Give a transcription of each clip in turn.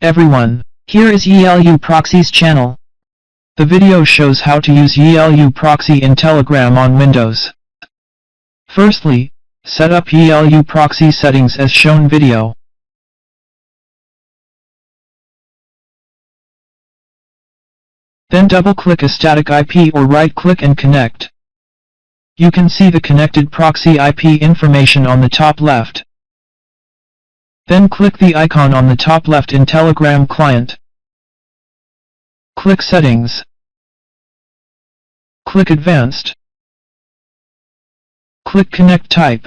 Everyone, here is YiLuProxy's channel. The video shows how to use YiLuProxy in Telegram on Windows. Firstly, set up YiLuProxy settings as shown video. Then double-click a static IP or right-click and connect. You can see the connected proxy IP information on the top left. Then click the icon on the top left in Telegram client. Click Settings. Click Advanced. Click Connect Type.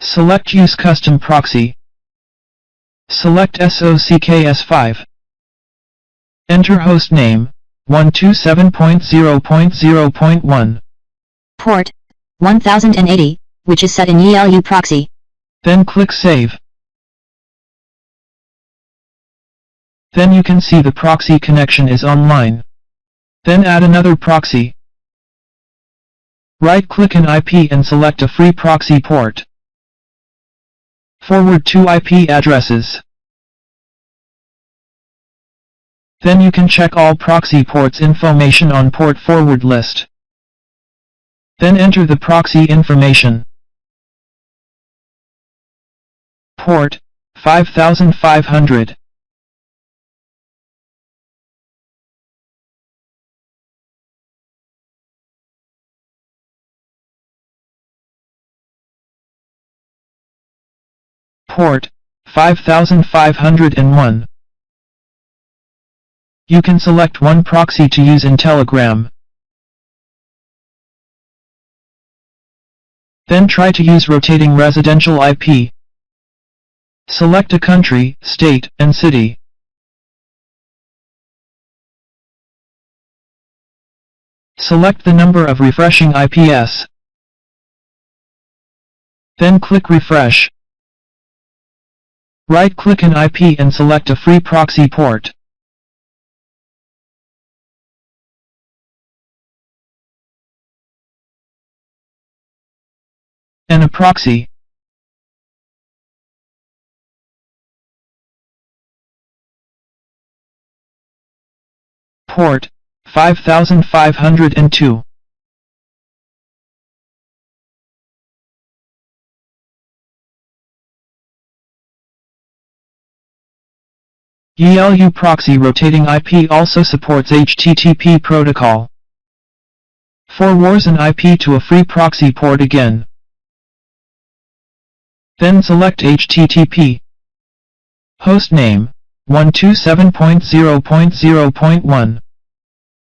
Select Use Custom Proxy. Select Socks5. Enter host name, 127.0.0.1. Port, 1080, which is set in YiLuProxy. Then click Save. Then you can see the proxy connection is online. Then add another proxy. Right-click an IP and select a free proxy port. Forward 2 IP addresses. Then you can check all proxy ports information on port forward list. Then enter the proxy information. Port 5500. Port 5501. You can select one proxy to use in Telegram. Then try to use rotating residential IP. Select a country, state, and city. Select the number of refreshing IPs. Then click Refresh. Right-click an IP and select a free proxy port. And a proxy. Port 5502. YiLuProxy rotating IP also supports HTTP protocol. Forwards an IP to a free proxy port again. Then select HTTP. Hostname, 127.0.0.1.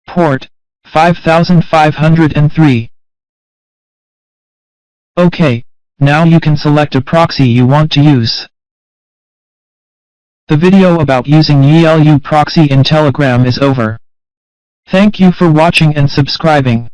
Port, 5503. OK, now you can select a proxy you want to use. The video about using YiLuProxy in Telegram is over. Thank you for watching and subscribing.